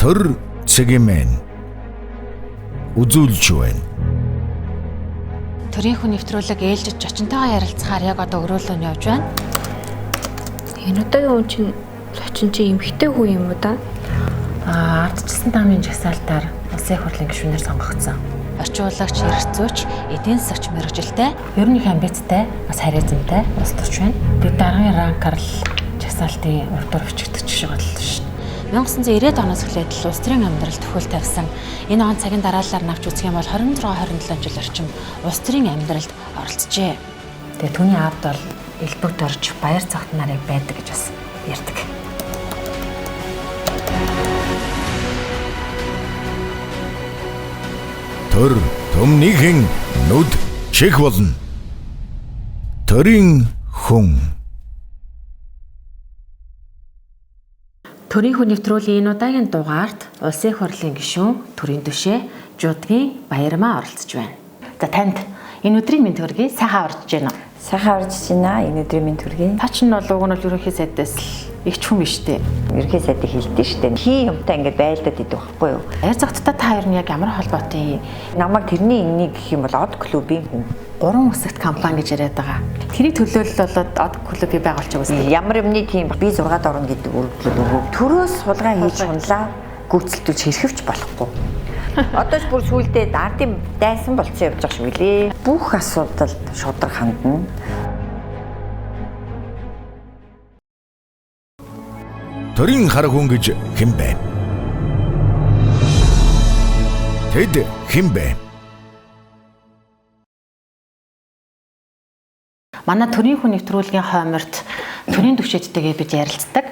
төр цэгмэн үзүүлж байна. Төрийн хүн нэвтрүүлэг ээлжид зочинтойгоо ярилцахаар яг одоо өрөөлөө нь явж байна. Энэ удаагийн хүн чинь зочин чи эмхтэй хүн юм уу да? Ардчилсан таамын жагсаалтаар улсын их хурлын гишүүнээр сонгогдсон. Орчуулагч, эрхцүүч, эдийн засагч мэрэгжилтэй, ерөнхий амбицтай, бас харизмтай улс төрч байна. Бид даргын ранкаар л жагсаалтын урдуур өчигдөх шиг бодлоо шүү дээ. 1990-ад оноос эхлээд улс төрийн амьдрал төхөөл тавьсан. Энэ он цагийн дараалалаар навч үзэх юм бол 26-27 жил орчим улс төрийн амьдралд оролцжээ. Тэгээ түүний аавд бол элбэгт орж баяр цагт нарыг байдаг гэж бас ярьдаг. Төр төмнийхэн нүд чих болно. Төрийн хүн. Төрийн хүн нэвтрүүлгийн энэ удаагийн дугаард улсын их хурлын гишүүн төрийн түшээ Жудгийн Баярмаа оролцож байна. За танд энэ өдрийн мэнд төргий сайхан орж байна уу? Сайхан орж байна. Энэ өдрийн мэнд төргий. Та ч нь бол уг нь бол ерөнхий сайдаас л их ч хүн биш үү? Ерөнхий сайдыг хэлдэг шүү дээ. Хин юмтай ингээд байлдаад идэх байхгүй юу? Баяр цагтаа та хоёр нь яг ямар холбоотой юм? Намайг тэрний энийг гэх юм бол Од клубын хүн. 3 үсэгт компани гэж яриад байгаа. Тэрийг төлөөлөл болоод Од клубыг байгуулж байгаа үстэй. Ямар юмны тийм би 6-д орно гэдэг үргэлжлэл өгөө. Төрөөс сулгаа хийж хунлаа гүйцэлдүүлж хэрхэвч болохгүй. Одоо ч бүр сүүлдээ ардын дайсан болцсон явж байгаа шүү лээ. Бүх асуудалд шудраг хандна. Төрийн хар хүн гэж хэн бэ? Тэд хэн бэ? Манай төрийн хүн нэвтрүүлгийн хойморт төрийн түвшээдтэйгээ бид ярилцдаг.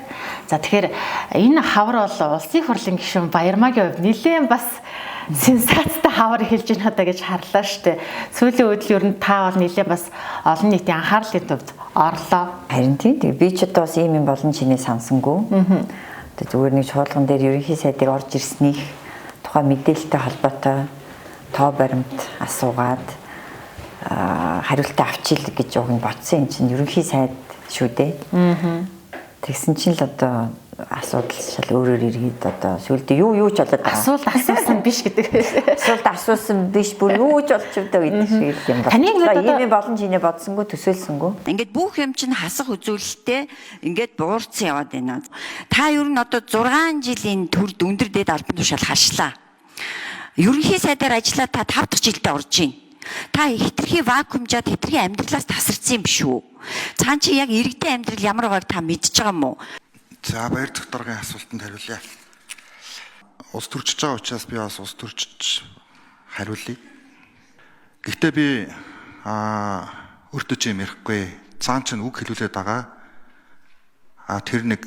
За тэгэхээр энэ хавар бол улсын их хурлын гишүүн Баярмаагийн хувьд нэлээд бас сенсацтай хавар хэлж байна одоо гэж харлаа штэ. Сүүлийн үеийн ер нь та бол нэлээд бас олон нийтийн анхаарлын төвд орлоо. Харин тийм би ч одоо бас ийм юм болон чиний сансангүй. Тэгээ зүгээр нэг чуулган дээр ерөнхий сайдыг орж ирснийг тухайн мэдээлэлтэй холбоотой тоо баримт асуугаад хариултаа авчийл гэж яг нь бодсон юм чинь ерөнхий сайд шүү дээ. Тэгсэн чинь л одоо асуудал шал өөрөөр иргэд одоо сүлдээ юу ч болоод асуулт асуусан биш гэдэг. Асуулт асуусан биш бүр юу ч болчихвдаа гэдэг шиг юм байна. Таны ийм болон чиний бодсонгүй төсөөлсөнгөө. Ингээд бүх юм чинь хасах үзүүлэлттэй ингээд буурсан яваад байна. Та ер нь одоо 6 жилийн төрд өндөр дээд албан тушаал харшлаа. Ерөнхий сайдаар ажиллаад та 5 дахь жилдээ орж байна. Та хитрхи вакуумжаад хитрхи амьдралаас тасарсан юм биш үү? Цаан чи яг иргэдийн амьдрал ямар байгааг та мэдж байгаа юм уу? За баяр цагт даргын асуултанд хариулъя. Улс төрчж байгаа учраас би бас улс төрчж хариулъя. Гэхдээ би өөртөө ч юм ярихгүй. Цаан ч үг хэлүүлээд байгаа. Тэр нэг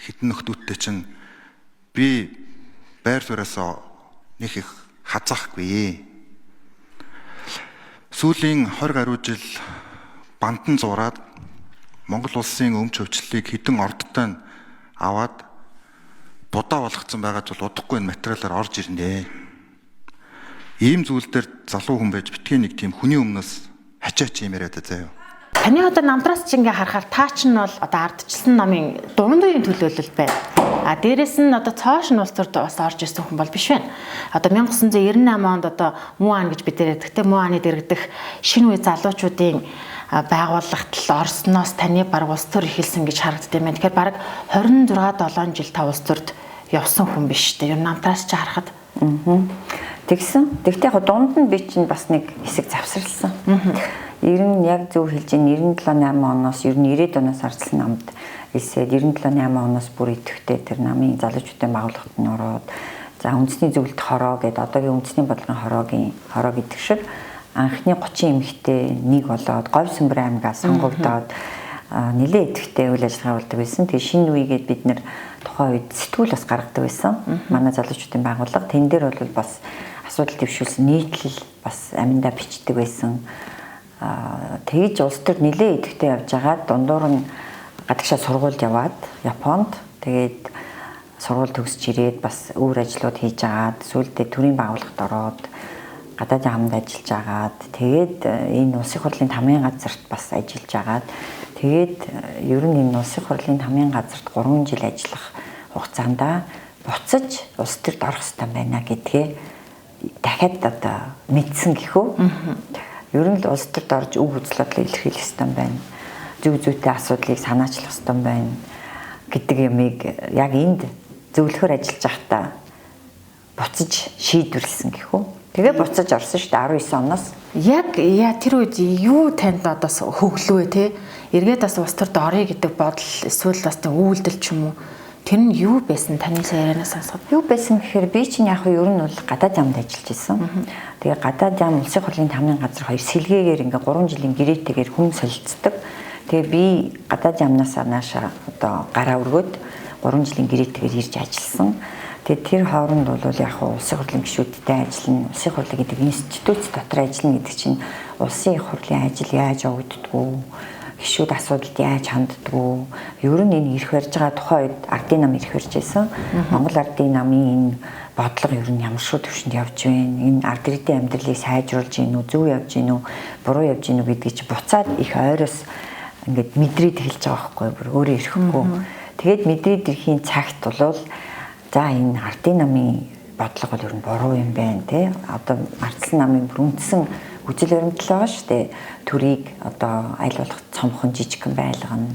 хитэн нөхдүүдтэй чинь би байр сууриас нэг их хазаахгүй. Сүүлийн 20 гаруй жил бандан зураад Монгол улсын өмч өвчлөлийг хідэн ордтой аваад будаа болгоцсон байгаа ч бол удахгүй энэ материалаар орж ирнэ. Ийм зүйл дээр залуу хүн байж битгий нэг тийм хүний өмнөөс хачаач юм яриад заяа. Таны одоо намтраас ч ингээ харахаар та ч нь бол одоо ардчилсан намын дунд үеийн төлөөлөл байна. Дээрэс нь одоо цоош нь улс төрд бас орж ирсэн хүн бол биш байна. Одоо 1998 онд одоо Муу ан гэж бид ярьдаг. Муу аныг дэргэдэх шинэ үе залуучуудын байгууллагт л орсноос таны баг улс төр эхэлсэн гэж харагддаг юм байна. Тэгэхээр баг 26-7 жил та улс төрд явсан хүн биш үү? Ер нь намтраас ч харахад. Тэгсэн. Тэгтээ яг дунд нь би чинь бас нэг хэсэг завсарласан. Ер нь яг зөв хэлж байна. 97-8 оноос ер нь 90-ад оноос арчилсан намд элсээд 97-8 оноос бүр идэвхтэй тэр намын залуучуудын байгууллагт нь ороод за үндэсний зөвлөлт хороо гэдэг одоогийн үндэсний бодлогын хороо гэдэг шиг анхны 30 эмэгтэй нэг болоод Говь Сүмбэр аймагаас сонгогдоод нэлээд идэвхтэй үйл ажиллагаа болдог байсан. Тэгээ шинэ үегээд бид нэр тухайн үед сэтгүүл бас гаргадаг байсан. Манай залуучуудын байгууллага тэн дээр бол бас асуудал дэвшүүлсэн нийтлэл бас аминдаа бичдэг байсан. Тэгж улс төр нэлээд идэвхтэй явж байгаа. Дундуур нь гадагшаа сургуульд яваад Японд тэгээд сургууль төгсөж ирээд бас өөр ажлууд хийж агаад сүүлдээ төрийн байгууллагт ороод гадаадын хамт ажиллаж агаад тэгээд энэ улсын хурлын тамгын газарт бас ажиллаж агаад тэгээд ер нь энэ улсын хурлын тамгын газарт 3 жил ажиллах хугацаанд буцаж улс төрд орох хэрэгтэй байна гэдгээ дахиад одоо мэдсэн гэхүү. Ер нь л улс төрд орж үг үзэл бодлоо илэрхийлэх хэрэгтэй байна. Зүг зүйтэй асуудлыг санаачлах хэрэгтэй байна гэдэг юмыг яг энд зөвлөхөр ажиллаж байхдаа буцаж шийдвэрлсэн гэхүү. Тэгээ буцаж орсон шүү дээ 19 оноос. Яг тэр үед юу танд одоо хөглөвэ те? Эргээд бас улс төрд орё гэдэг бодол эсвэл бас үйлдэл ч юм уу. Тэр нь юу байсан таны ярианаас сонсоход? Юу байсан гэхээр би чинь яг ер нь бол гадаад яамд ажиллаж исэн. Тэгээ гадаад яам улсын хурлын тамирын газар 2 сэлгээгээр ингээ 3 жилийн гэрээтэйгээр хүн солилцдог. Тэгээ би гадаад яамнаас наашаа одоо гараа өргөөд 3 жилийн гэрээтэйгээр ирж ажилласан. Тэгээ тэр хооронд бол яг улсын хурлын гишүүдтэй ажиллана, улсын хурлын гэдэг институт дотор ажиллана гэдэг чинь улсын их хурлын ажил яаж явагддгүү, гишүүд асуудалд яаж ханддгүү. Ер нь энэ ирэх барьж байгаа тухайн үед ардын нам ирэх барьж байсан. Монгол ардын намын энэ бодлого ер нь ямар шүү төвшөнд явж байна. Энэ ард иргэдийн амьдралыг сайжруулж гин үү, зөв явж гин үү, буруу явж гин үү гэдгийг чи буцаад их ойроос ингээд мэдрээд эхэлж байгаа байхгүй бүр өөрөө ирэхгүй. Тэгээд мэдрээд ирэхийн цагт бол за энэ ардын намын бодлого бол ер нь буруу юм байна тий. Одоо ардсан намын бүр үндсэн үжил баримтлал байгаа шүү дээ. Төрийг одоо аль болох цомхон жижигхэн байлгана.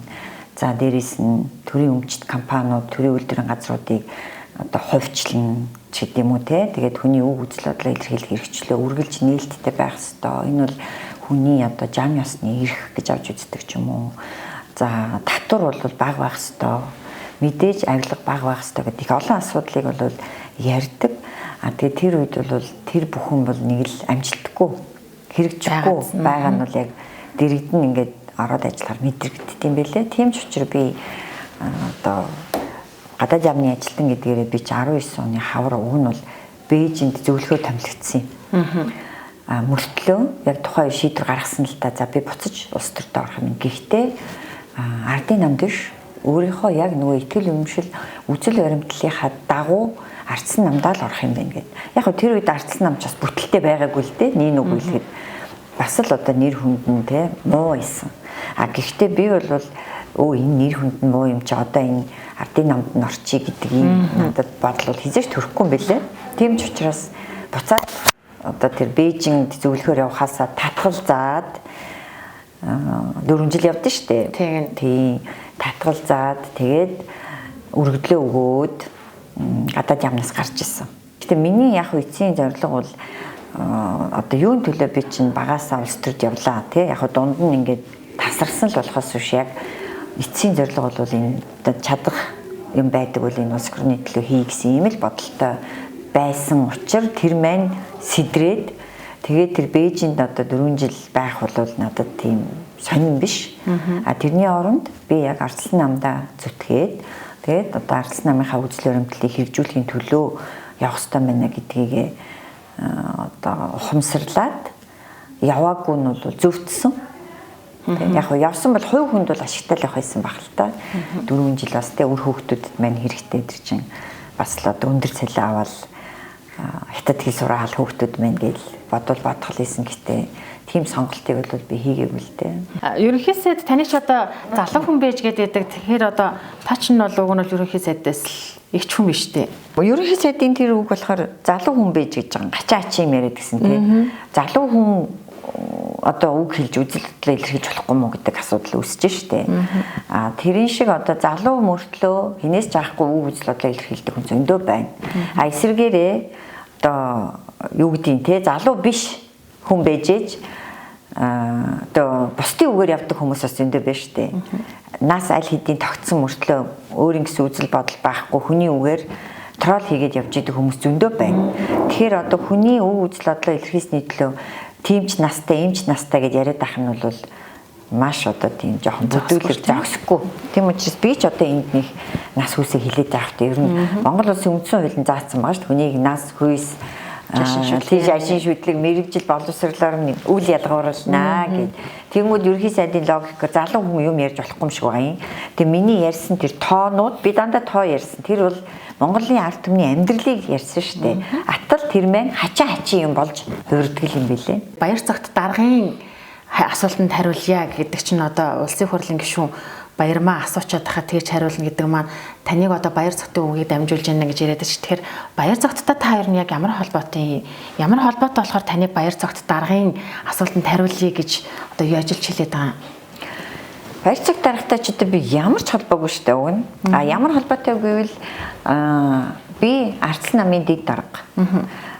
За дээрэс нь төрийн өмчт компаниуд, төрийн үйлдвэрийн газруудыг одоо хувьчлан ч гэдэм үү те. Тэгээд хүний үг үзэл бодлоо илэрхийлэх хэрэгчлөө үргэлж нээлттэй байх ёстой. Энэ бол хүний одоо зам ёсны эрх гэж авч үздэг ч юм уу. За татвар бол бага байх ёстой. Мэдээж авилга бага байх ёстой гэдэг их олон асуудлыг бол ярьдаг. Тэгээд тэр үед бол тэр бүхэн бол нэг л амжилтгүй хэрэгжихгүй байгаа нь бол яг дэрэгдэн ингээд ороод ажиллахаар мэдрэгддэг юм байлээ. Тийм ч учраас би одоо гадаад яамны ажилтан гэдгээрээ би 19 оны хавар уг нь бол Бээжинд зөвлөгөө томилогдсон юм. Мөртлөө яг тухайн шийдвэр гаргасан л та за би буцаж улс төрд орох юм. Гэхдээ ардын намд биш өөрийнхөө яг нөгөө итгэл үнэмшил үзэл баримтлалынхаа дагуу ардсан намдаа л орох юм байна гэдэг. Яг хөө тэр үед ардсан нам ч бас бүтэлтэй байгаагүй л дээ. Нэг үг хэлэхэд бас л одоо нэр хүнд нь те муу байсан. Гэхдээ би бол энэ нэр хүнд нь муу юм чи одоо энэ ардын намд нь орчий гэдэг юм надад бодол хизээч төрөхгүй юм бэлээ. Тийм ч учраас буцаад одоо тэр Бээжинд зөвлөхөр явахаасаа татгал заад 4 жил явдсан шүү дээ. Тийм татгал заад тэгээд өргөдлөө өгөөд гадаад яамнаас гарч ирсэн. Гэтэ миний яг эцсийн зорилго бол одоо юун төлөө би чинь багаасаа улс төрд явлаа тий яг дунд нь ингээд тасарсан л болохоос биш яг эцсийн зорилго бол энэ чадах юм байдаг бол энэ улс орны төлөө хий гэсэн юм л бодолтой байсан учраас тэр маань сэдрээд тэгээд тэр Бээжинд одоо 4 жил байх бол надад тийм сонирн биш. Тэрний оронд би яг ардсан намдаа зүтгээд тэгээд одоо ардсан намынхаа үзэл баримтлалыг хэрэгжүүлэхийн төлөө явах ёстой байна гэдгийг одоо ухамсарлаад яваагүй нь бол зөвцсөн. Яг явсан бол хувь хүнд бол ашигтай л явах байсан баг л та. 4 жил бас тэ үр хүүхдүүдэд маань хэрэгтэй тэр чинь бас л одоо өндөр цалин аваад хятад хэл сураал хүүхдүүд маань гэж бодвол бодгол хийсэн гэхдээ тийм сонголтыг бол би хийгээгүй л дээ. Ерөнхийдөө таны ч одоо залуу хүн байж гэдэг. Тэгэхээр одоо та ч нь бол уг нь ерөнхий сайдаас л их хүн биш дээ. Ерөнхий сайдын тэр үг болохоор залуу хүн байж гэж байгаа. Гачаа ачи юм яриад гэсэн тийм. Залуу хүн одоо үг хэлж үзэл бодлоо илэрхийлж болохгүй мó гэдэг асуудал үүсэж штэ. Тэрэн шиг одоо залуу мөртлөө хинээс жаахгүй үг үзэл бодлоо илэрхийлдэг хүн зөндөө байна. Эсвэргээрээ одоо юу гэдгийг те залуу биш хүн байжээж одоо бусдын үгээр явдаг хүмүүс бас зөндөө байна штэ. Нас аль хэдийн тогтсон мөртлөө өөрийн гэсэн үзэл бодол байхгүй хүний үгээр трол хийгээд явж идэг хүмүүс зөндөө байна. Тэгэхээр одоо хүний үг үзэл бодлоо илэрхийлсний төлөө тимч настай, эмч настай гэж яриад ах нь бол маш одоо тийм жоохон бүдүүлэг зогсохгүй. Тийм учраас би ч одоо энд нэг нас хүүсээ хилээд байх хэрэгтэй. Ер нь Монгол улсын үндсэн хуулийн заасан байгаа шүү дээ. Хүнийг нас, хүйс, ашин шүтлэг, мэрэгжил боловсруулаар нь үл ялгуурлана гэд. Тэгмүүд ерхий сайдын логикоор залуу хүн юм ярьж болохгүй юм шиг байгаа юм. Тэгээ миний ярьсан тэр тоонууд би дандаа тоо ярьсан. Тэр бол Монголын ард түмний амьдралыг ярьсан шүү дээ. Атал тэр маань хачаа хачи юм болж хувирдаг юм билээ. Баяр цагт даргын асуултанд хариулъя гэдэг чинь одоо улсын хурлын гишүүн баярмаа асуучаад хахад тэгж хариулна гэдэг маань таныг одоо баяр цогтын үгийг дамжуулж байна гэж яриад чи. Тэгэхээр баяр цогттой та хоёр нь яг ямар холбоотой болохоор таныг баяр цогт даргын асуултанд хариулъя гэж одоо юу ажиллаж хэлээд байгаа юм? Баяр цогт даргатай ч одоо би ямар ч холбоогүй шүү дээ өгнө. Ямар холбоотой гэвэл би Ардсан намын дэд дарга.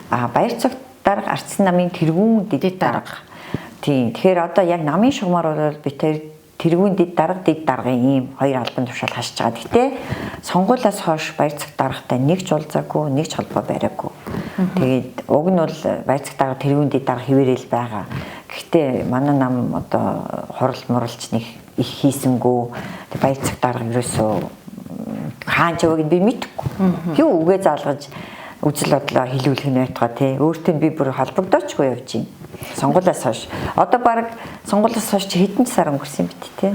Баяр цогт дарга Ардсан намын тэргүүн дэд дарга. Тийм. Тэгэхээр одоо яг намын шугамар бол би тэргүүн дэд даргын ийм хоёр албан тушаал хашиж байгаа. Гэтэ сонгуулиас хойш баяр цогт даргатай нэг ч уулзаагүй, нэг ч холбоо бариагүй. Тэгээд уг нь бол баяр цогт дарга тэргүүн дэд дарга хэвээрэл байгаа. Гэхдээ манай нам одоо хурал муралч нэг их хийсэнгүү. Тэг баяр цогт дарга ерөөсөө хаан чавыг би мэдэхгүй. Юу үгээ заалгаж үзэл бодлоо хэлүүлэх нь байтугай тий. Өөртөө би бүр холбогдоочгүй явж байна. Сонгуулиас хойш. Одоо баг сонгуулиас хойш хэдэн сар өнгөрсөн юм бэ тий.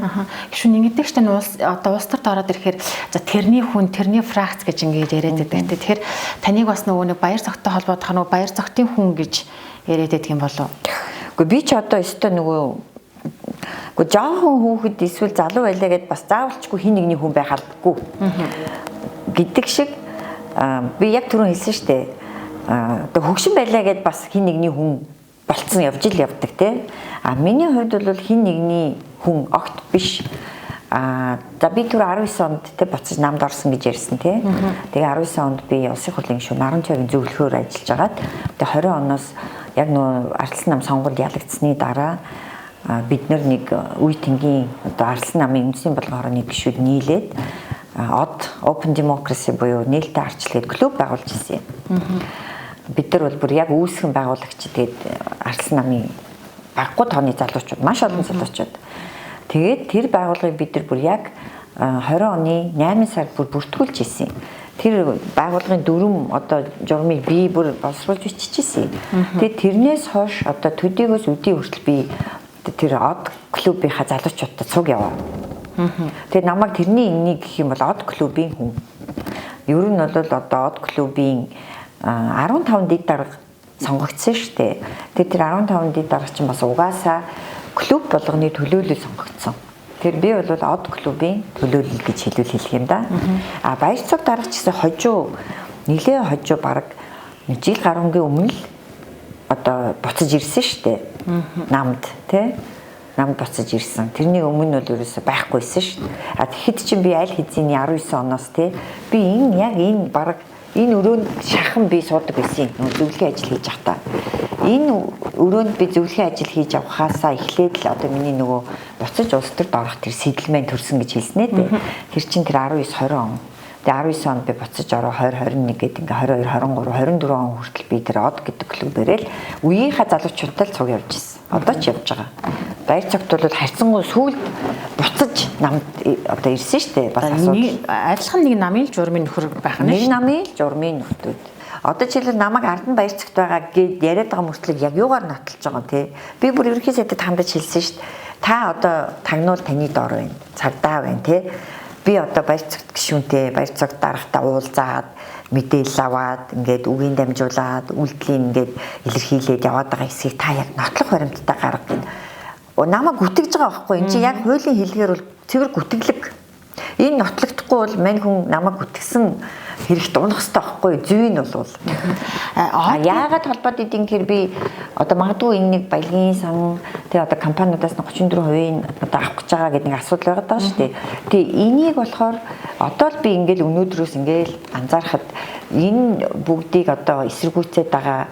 Гişүн ингэдэгчтэй нь улс төрд ороод ирэхээр за тэрний хүн, тэрний фракц гэж ингэж яриад байдаг. Тэгэхээр таныг бас нөгөө нэг баяр цогтой холбоодох нөгөө баяр цогтын хүн гэж яриад байдаг юм болов уу? Гэхдээ би ч одоо өстө нөгөө жоохон хүүхэд эсвэл залуу байлаа гэдээ бас заавалчгүй хин нэгний хүн байх албагүй. Гэдэг шиг би яг түрүү хэлсэн шүү дээ. Одоо хөгшин байлаа гэдээ бас хин нэгний хүн болцсон явж явдаг тий. Миний хувьд бол хин нэгний хүн огт биш. За би түр 19 онд тий буцаж намд орсон гэж ярьсан тий. Тэгээ 19 онд би улсын хурлын гишүүн Наран цайгийн зөвлөхөөр ажиллаж агаад тэгээ 20 оноос яг нөө Ардсан нам сонгуульд ялагдсны дараа бид нэг үе тэнгийн одоо Ардсан намын үндэсний болгоорын нэг гишүүд нийлээд Open Democracy буюу нээлттэй арчлалгээд клуб байгуулж ирсэн юм. Бид нар бол бүр яг үүсгэн байгуулагч тэгээд Ардсан намын баггүй тооны залуучууд маш олон залуучууд. Тэгээд тэр байгууллагыг бид нар бүр яг 20 оны 8 сард бүр бүртгүүлж ирсэн. Тэр байгууллагын дүрм одоо журмыг би бүр боловсруулж биччихсэн. Тэгээд тэрнээс хойш одоо төдийгөөс өдий хүртэл би тэр од клубийнхаа залуучуудад цуг яваа. Тэгээд намайг тэрний энийг гэх юм бол од клубын хүн. Ер нь бол одоо од клубын 15 дэд дарга сонгогдсон шүү дээ. Тэгээд тэр 15 дэд дарга чинь бас угаасаа клуб болгоны төлөөлөл сонгогдсон. Тэр би бол од клубын төлөөлөл гэж хэлэх юм да. Баяр цогт дарга ч гэсэн нэлээ хожуу баг жил гаруйгийн өмнө л одоо буцаж ирсэн шүү дээ. Намд тий. Намд буцаж ирсэн. Тэрний өмнө бол ерөөсөй байхгүйсэн шүү дээ. Тэгэхэд чинь би аль хэзээний 19 оноос тий би энэ өрөөнд шахан би суудаг байсан юм. Зөвлөгийн ажил хийж явахдаа. Энэ өрөөнд би зөвлөгийн ажил хийж явахаасаа эхлээд л одоо миний нөгөө буцаж улс төрд орох тэр сэтлмэн төрсөн гэж хэлсэн ээ. Тэр чинь тэр 19 20 он. Тэгээ 19 онд би буцаж ороо 20 21 гэдэг ингээ 22 23 24 он хүртэл би тэр од гэдэг клубээрээ л үеийнхаа залуучуудтай л цуг явж ирсэн. Одоо ч явж байгаа. Баяр цогт бол харьцангуй сүүлд буцаж намд одоо ирсэн шүү дээ. Бас адилхан нэг намын журмын нөхөр байх нь. Нэг намын журмын нөхдүүд. Одоо жишээлбэл намайг Ардан баяр цогт байгаа гэд яриад байгаа мөртлөг яг юугаар нотолж байгаа тий. Би бүр ерөнхий сайдад хандаж хэлсэн шүү дээ. Та одоо тагнуул таны доор байна. Цагдаа байна тий. Би одоо баяр цогт гишүүнтэй баяр цогт даргатаа уулзаад мэдээлэл аваад ингээд үгийн дамжуулаад үйлдэлийн ингээд илэрхийлээд яваад байгаа хэсгийг та яг нотлох баримттай гарга гэд. Намайг гүтгэж байгаа байхгүй. Энд чи яг хуулийн хэлгээр бол цэвэр гүтгэлэг. Энэ нотлогдохгүй бол мань хүн намайг гүтгсэн хэрэгт унах хэрэгтэй байхгүй. Зүй нь бол яагаад холбоод идэв гэхээр би одоо магадгүй энэ нэг баялагын сан тэгээ одоо компаниудаас 34% одоо авах гэж байгаа гэдэг нэг асуудал байгаа даа шүү дээ. Тэгээ энийг болохоор одоо л би ингээл өнөөдрөөс ингээл анзаархад энэ бүгдийг одоо эсэргүүцээд байгаа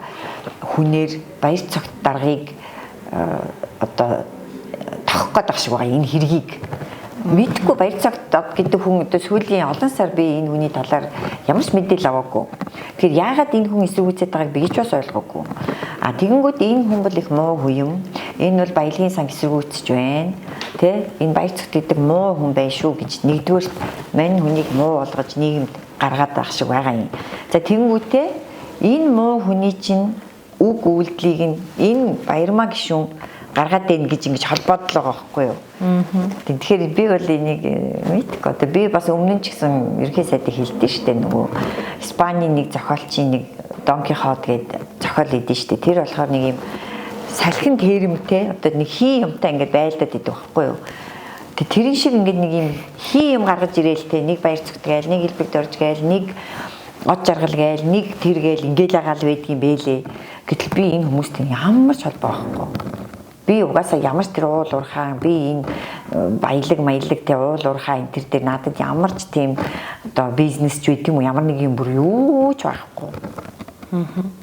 хүнээр баяр цогт даргыг одоо тохих гэдэг шиг байгаа энэ хэргийг мэдгүй баяр цогт гэдэг хүн одоо сүүлийн олон сар би энэ хүний талаар ямар ч мэдээлэл аваагүй. Тэгэхээр яагаад энэ хүн эсэргүүцээд байгааг би ч бас ойлгоогүй. Тэгэнгүүт энэ хүн бол их муу хүн юм. Энэ бол баялагын сан эсэргүүцэж байна. Тэ? Энэ баяр цогт гэдэг муу хүн байна шүү гэж нэгдүгээр мань хүнийг муу болгож нийгэмд гаргаад байх шиг байгаа юм. За тэгэнгүүтээ энэ муу хүний чинь үг үйлдэлийг энэ баярмаа гишүүн гаргаад ийн гэж ингэж холбоодлоо байгаа байхгүй юу. Тэгэхээр би бол энийг мэдгүй. Одоо би бас өмнө нь ч гэсэн ерхий сайдыг хэлдэж штэ нөгөө Испаний нэг зохиолчийн нэг Дон Кихот гэдэг зохиол идэв штэ. Тэр болохоор нэг юм салхин тэрэмтэй одоо нэг хий юмтай ингэж байлдаад идэв байхгүй юу. тэрийн шиг ингээд нэг юм юм гаргаж ирээл те нэг баяр зүгтгээл нэг илбэг дорж гээл нэг од жаргал гээл нэг тэр гээл ингээл агаал байдгийн бэлээ. Гэтэл би энэ хүмүүстэй ямар ч холбоо байхгүй. Би угаасаа ямар ч тэр уул уурхаа би энэ баялаг те уул уурхаа энэ тэр дээр надад ямар ч тийм одоо бизнес ч үгүй юм ямар нэг юм бүр юу ч байхгүй.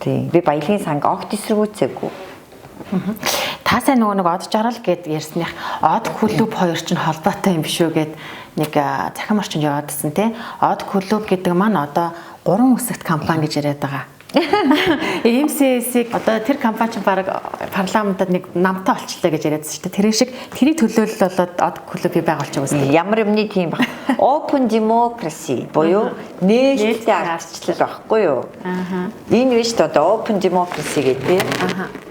Тийм би баялагын санг огт эсэргүүцээгүй. Та сайн нөгөө нэг од жаргал гэд ярьсных од клуб хоёр ч холбоотой юм биш үү гэд нэг захин орчинд яваадсэн тий. Од клуб гэдэг маань одоо 3 үсэгт компани гэж яриад байгаа. MCS-ийг одоо тэр компани ч баг парламентад нэг намтай олчлаа гэж яриадсан шүү дээ. Тэр шиг тэрийг төлөөлөл болоод од клубыг байгуулж байгаа үстэй. Ямар юмны тийм баг. Open democracy буюу нээлттэй ардчлал байхгүй юу? Энэ биш одоо open democracy гэдэг.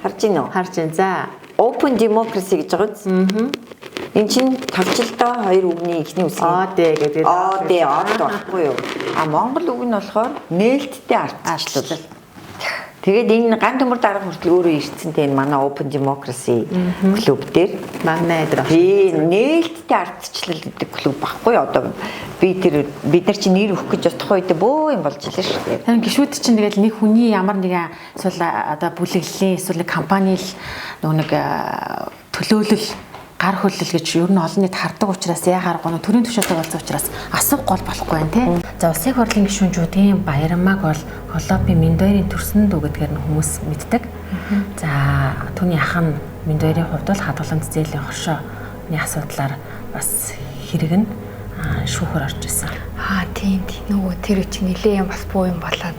Харж гин үү? Харж байна. За. Open democracy гэж байгаа үз. Энд чинь тавчилтаа хоёр үгний ихний үсэг. ОД гэдэг. ОД байхгүй юу? Монгол үг нь болохоор нээлттэй ардчлал. Тэгээд энэ ган төмөр дарга хүртэл өөрөө ирсэн те энэ манай Open Democracy клуб дээр манай дээр нээлттэй ардчлал гэдэг клуб баггүй одоо бид нар чинь нэр өгөх гэж бас тухайн үед бөө юм болж илээ шүү дээ. Тэгэхээр гişүүд чинь тэгэл нэг хүний ямар нэгэн эсвэл одоо бүлэглэлийн эсвэл компани л нэг төлөөлөл гар хөлөл гэж ер нь олон нийт хардаг учраас яагаад гоо төрийн төвшөлтэй болсон учраас асуух гол болохгүй байна тий. За улсын их хурлын гишүүнчүүдийн баярмаг бол Колумбийн Миндойрын төрсөн дүү гэдгээр нь хүмүүс мэддэг. За түүний ах нь Миндойрын хувьд бол хадгаламж зээлийн хоршооны асуудлаар бас хэрэг нь шүүхөр орж исэн. Тийм нөгөө тэр чинь нэлээ юм бас буу юм болоод.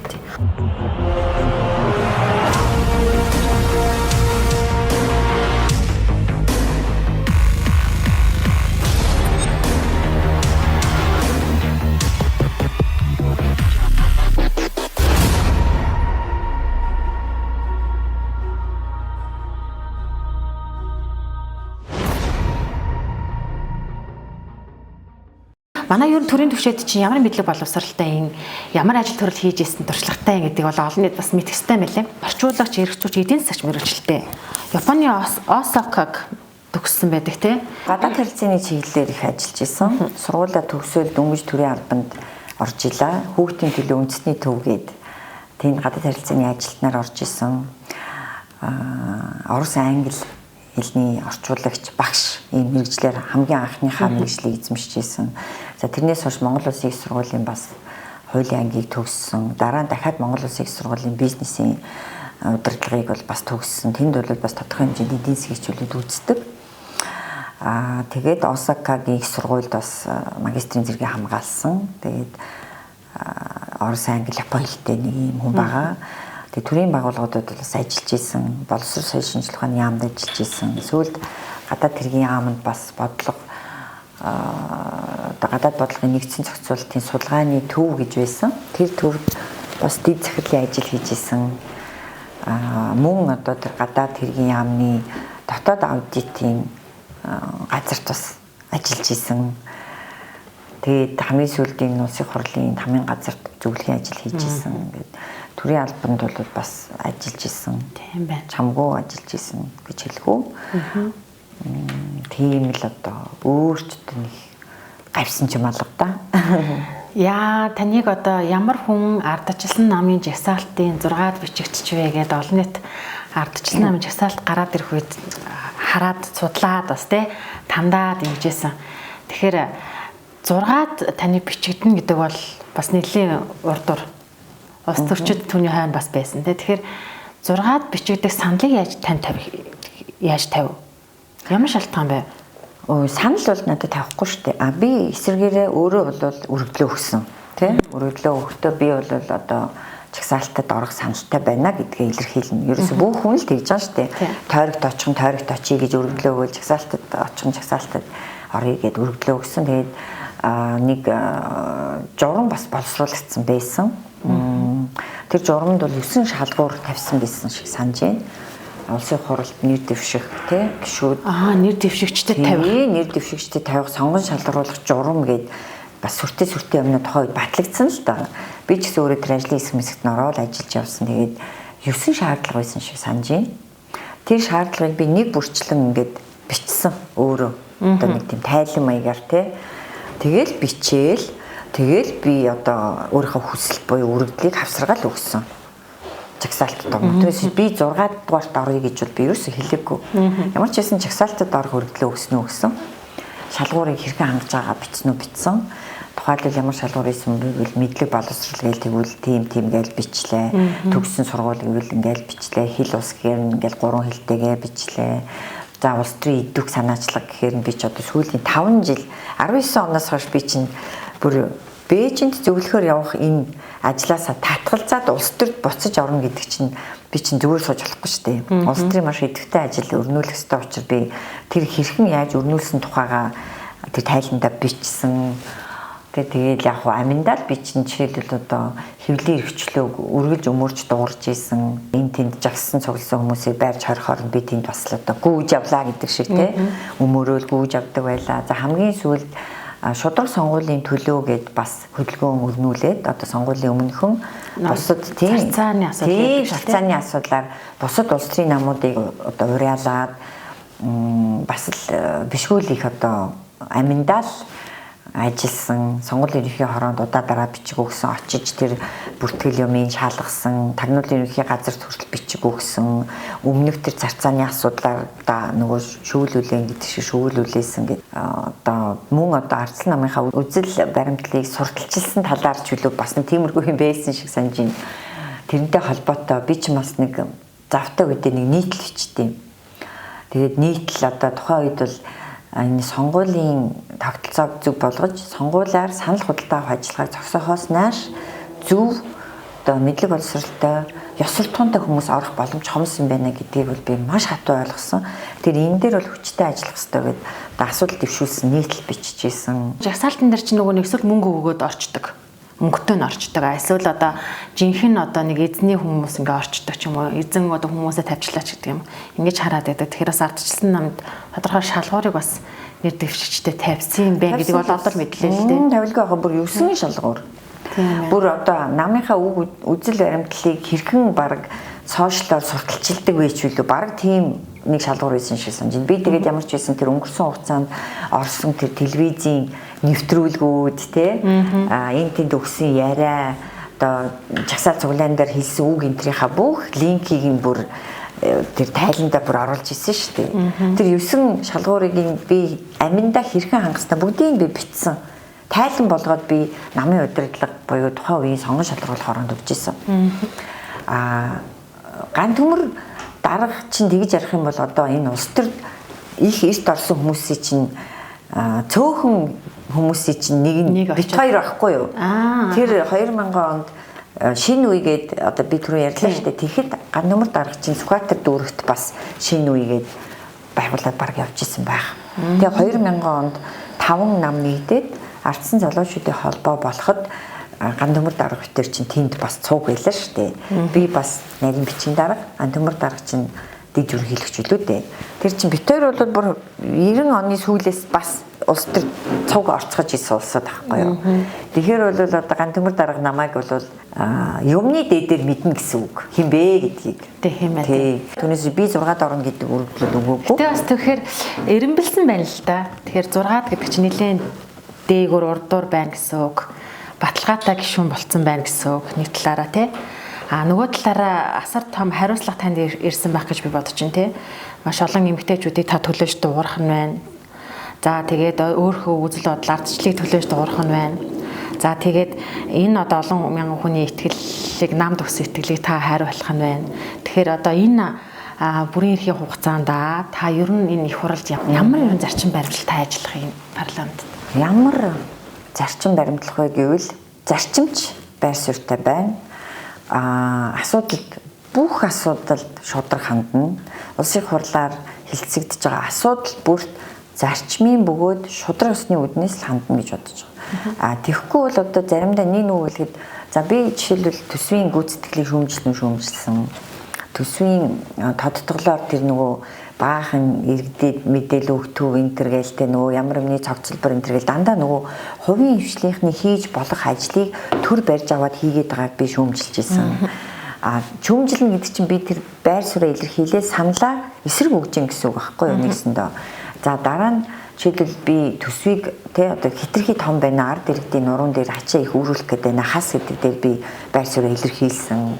Манай ер нь төрийн төвшөөд чинь ямар мэдлэг боловсралтай юм, ямар ажил төрөл хийж ийсэн туршлагатай гэдэг бол олон нийт бас мэдэх хэрэгтэй мэлээ. Орчуулагч, эрхчүүч, эдийн засагч мэргэжилтэй. Японы Осакаг төгссөн байдаг тий. Гадаад харилцааны чиглэлээр их ажиллаж исэн. Сургуулаа төгсөөл дөнгөж төрийн албанд орж илаа. Хүүхдийн төлөө үндэсний төвгээд тийм гадаад харилцааны ажилтнаар орж исэн. Орос англи хэлний орчуулагч багш ийм мэргэжлэр хамгийн анхныхаа мэргэжлийг эзэмшиж исэн. За тэрнээс хойш Монгол Улсын их сургуулийн бас хуулийн ангийг төгссөн. Дараа нь дахиад Монгол Улсын их сургуулийн бизнесийн удирдлагыг бол бас төгссөн. Тэнд бол бас тодорхой хэмжээний эдийн засгийн хичээлүүд үздэг. Тэгээд Осакагийн их сургуульд бас магистрийн зэрэгээ хамгаалсан. Тэгээд Орос, англи, япон хэлтэй нэг юм хүн байгаа. Тэгээд төрийн байгууллагуудад бас ажиллаж исэн. Боловсрол соёл шинжилгээ ухааны яамд ажиллаж исэн. Сүүлд гадаад хэргийн яамд бас бодлого гадаад бодлогын нэгдсэн зохицуулалтын судалгааны төв гэж байсан. Тэр төвд бас дэд захирлын ажил хийж исэн. Мөн одоо тэр гадаад хэргийн яамны дотоод аудитын газарт бас ажиллаж исэн. Тэгээд хамгийн сүүлийн улсын хурлын хамгийн газарт зөвлөлийн ажил хийж исэн. Ингээд төрийн албанд бол бас ажиллаж исэн. Тийм байна. Чамгүй ажиллаж исэн гэж хэлэхүү. Тийм л одоо өөрчлөлт нэг гавьсан ч юм алга да. Яа, таныг одоо ямар хүн ардчилсан намын жагсаалтын 6-ад бичигдчих вэ гэдээ олон нийт ардчилсан намын жагсаалт гараад ирэх үед хараад судлаад бас тий тандаад ингэжсэн. Тэгэхээр 6-ад таны бичигдэн гэдэг бол бас нэлийн урдуур ус төрчид түүний хойно бас байсан тий. Тэгэхээр 6-ад бичигдэх саналыг яаж тавив? Ямар шалтгаан бэ? Санал бол надад тавихгүй шүү дээ. Би эсэргээрээ өөрөө бол өргөдлөө өгсөн. Тэ? Өргөдлөө өгөхдөө би бол одоо жагсаалтад орох саналтай байна гэдгээ илэрхийлнэ. Ерөөсө бүх хүн л тэгж байгаа шүү дээ. Тойрогт очие гэж өргөдлөө өгөөл жагсаалтад очихын жагсаалтад оръё гэд өргөдлөө өгсөн. Тэгээд нэг журам бас боловсруулагдсан байсан. Тэр журамд бол 9 шалгуур тавьсан байсан шиг санаж байна. Улсын хурлд нэр дэвших тий гişүүд нэр дэвшигчтэй тавих нэр дэвшигчтэй тавих сонгон шалгаруулах журам гээд бас сүртэй өмнө тухайд батлагдсан л да. Би ч гэсэн өөрөө тэр ажлын хэсэгт ороод ажиллаж явсан. Тэгээд 9 шаардлага байсан шиг санаж байна. Тэр шаардлагыг би нэг бүрчлэн ингээд бичсэн өөрөө Одоо нэг тийм тайлан маягаар те. Тэгэл бичээл тэгэл би одоо өөрийнхөө хүсэл буюу үргэлжлэлийг хавсаргаал өгсөн. Жагсаалтад орно. Тэрээс би 6 дугаарт оръё гэж бол би ерөөсөө хэлээгүй. Ямар ч байсан жагсаалтад орох үргэлжлээ өгсөн. Шалгуурыг хэрхэн хангаж байгаа бичсэн. Тухайлбал ямар шалгуур ийсэн бол мэдлэг боловсрал гээл тэгвэл тийм гээл бичлээ. Төгссөн сургууль гэвэл ингээл бичлээ. Хэл ус гэхээр ингээл 3 хэлтэйгээ бичлээ. За улс төрийн идэвх санаачлага гэхээр би ч одоо сүүлийн 5 жил 19 оноос хойш би чинь бүр Бээжинд зөвлөхөөр явах энэ ажлаасаа татгалзаад улс төрд буцаж орно гэдэг чинь би чинь зүгээр сууж болохгүй шүү дээ. Улс төрийн маш идэвхтэй ажил өрнүүлэх ёстой учраас би тэр хэрхэн яаж өрнүүлсэн тухайга тэр тайландаа бичсэн. Тэгээд яг хуу аминдаа би чинь жишээлбэл одоо хэвлийн эрхчлөөг үргэлж өмөрч дуурж исэн. Энд тэнд жагсан цугласан хүмүүсийг байрч хорихоор би тэнд бас л одоо гүйж авлаа гэдэг шиг те. Өмөрөөл гүйж авдаг байлаа. За хамгийн сүүлд шудраг сонгуулийн төлөө гэд бас хөдөлгөөн өрнүүлээд одоо сонгуулийн өмнөхөн бусад тийм шалтгааны асуудлаар бусад улс төрийн намуудыг одоо уриалаад бас л бишгүүлэх одоо аминдаа л ажилласан сонгуулийн ерөнхий хороонд удаа дараа бичиг өгсөн очиж тэр бүртгэл юмыг шалгасан тагнуулын ерөнхий газар төрөл бичиг өгсөн өмнөх тэр зарцааны асуудлаар да нөгөө шүүлүүлэн гэдэг шиг шүүлүүлээсэн гэдэг одоо мөн одоо ардсан намынхаа үзэл баримтлалыг сурталчилсан талаар ч үлээ бас нэг тиймэрхүү юм байсан шиг санаж байна. Тэрнтэй холбоотой би ч бас нэг завтай үедээ нэг нийтлэл бичтiin. Тэгээд нийтлэл одоо тухайн үед бол энэ сонгуулийн тогтолцоог зөв болгож сонгуулиар санал худалдаа авах ажиллагааг зогсоохоос нааш зөв одоо мэдлэг боловсралтай ёс суртахуунтай хүмүүс орох боломж хомс юм байна гэдгийг бол би маш хатуу ойлгосон. Тэр энэ дээр бол хүчтэй ажиллах хэрэгтэй гэдэг асуудал дэвшүүлсэн нийтлэл биччихсэн. Жагсаалтан дээр чинь нөгөө нэг эсвэл мөнгө өгөөд орчдөг. Мөнгөтэй нь орчдөг. Эсвэл одоо жинхэнэ одоо нэг эзний хүмүүс ингээ орчдөг ч юм уу. Эзэн одоо хүмүүсээ тавьчлаач гэдэг юм. Ингэж хараад байдаг. Тэгэхээр бас ардчлсан намд тодорхой шалгуурыг бас нэр дэвшигчтэй тавьсан юм байна гэдэг бол одоо л мэдлээ л дээ. Тавилгүй байгаа бүр 9 шалгуур. Бүр одоо намынхаа үг үзэл баримтлалыг хэрхэн баг сошиалоор сурталчилдаг вэ ч үлээ баг тийм нэг шалгуур байсан шиг санаж байна. Би тэгээд ямар ч байсан тэр өнгөрсөн хугацаанд орсон тэр телевизийн нэвтрүүлгүүд те энэ тэнд өгсөн яриа одоо жагсаал цуглаан дээр хэлсэн үг энтрийнхаа бүх линкийг нь бүр тэр тайландаа бүр оруулж исэн шүү дээ. Тэр 9 шалгуурыг би аминдаа хэрхэн хангах хэрэгтэй бүгдийг би бичсэн. Тайлан болгоод би намын удирдлага буюу тухайн үеийн сонгон шалгаруулах хоронд өгч исэн. Ган төмөр дарга чинь тэгж ярих юм бол одоо энэ улс төр их эрт орсон хүмүүсийн чинь цөөхөн хүмүүсийн чинь нэг бит хоёр байхгүй юу? Тэр 2000 онд шинэ үегээд одоо би түрүү ярьлаа шүү дээ. Тэгэхэд ган төмөр дарга чинь Сүхбаатар дүүрэгт бас шинэ үегээд байгуулаад баг явж исэн байх. Тэгээ 2000 онд 5 нам нэгдээд ардсан залуучуудын холбоо болоход ган төмөр дарга битэр чинь тэнд бас цуг байлаа шүү дээ. Би бас нарийн бичгийн дарга, ган төмөр дарга чинь дэд ерөнхийлөгч үлээ дээ. Тэр чинь битэр бол бүр 90 оны сүүлээс бас улс төр цуг орцгож исэн улсад байхгүй юу. Тэгэхээр бол одоо ган төмөр дарга намайг бол юмны дээдээр мэднэ гэсэн үг. Хинбэ гэдгийг. Тийм ээ. Түүнээс би 6-д орно гэдэг үргэлжлэл өгөөгүй. Тэгээ бас тэгэхээр эренбэлсэн байна л да. Тэгэхээр 6-д гэдэг чинь нэлээд дээгүүр урдуур байна гэсэн үг. Баталгаатай гишүүн болцсон байна гэсэн үг нэг талаараа тий. Нөгөө талаараа асар том хариуцлага танд ирсэн байх гэж би бодож байна тий. Маш олон эмэгтэйчүүдийг та төлөөж дуурах нь байна. За тэгээд өөрийнхөө үзэл бодол ардчлалыг төлөөж дуурах нь байна. За тэгээд энэ одоо олон мянган хүний итгэлийг намд өгсөн итгэлийг та хариулах нь байна. Тэгэхээр одоо энэ бүрийн эрхийн хугацаанд та ер нь энэ их хуралд ямар нэгэн зарчим баримтлалтай ажиллах юм парламент. Ямар зарчим баримтлах вэ гэвэл зарчимч байр суурьтай байна. Асуудалд бүх асуудалд шудраг хандна. Улсын хурлаар хэлцэгдэж байгаа асуудал бүрт зарчмын бөгөөд шудраг усны үднээс л хандна гэж бодож байгаа. Тэгэхгүй бол одоо заримдаа нэг нүгэлэхэд за би жишээлбэл төсвийн гүйцэтгэлийг шүүмжилсэн. Төсвийн тодтголоор тэр нөгөө баахан иргэдэд мэдээлэл өгтөв энтер гэлтэй нөгөө ямар нэгний цогцлбор энтер гэл дандаа нөгөө хувийн хвшлийнхний хийж болох ажлыг төр барьж аваад хийгээд байгааг би шүүмжилж ирсэн. Шүүмжилнэ гэдэг чинь би тэр байр сууриа илэрхийлээ саналаа эсрэг өгж гин гэсэн үг байхгүй юу нэгсэндээ. За дараа нь Жишээлбэл би төсвийг тий одоо хитрхи том байна ард иргэдийн нуруунд дээр ачаа их өөрүүлэх гэдэг байна хас гэдэг дээр би байр суурь илэрхийлсэн.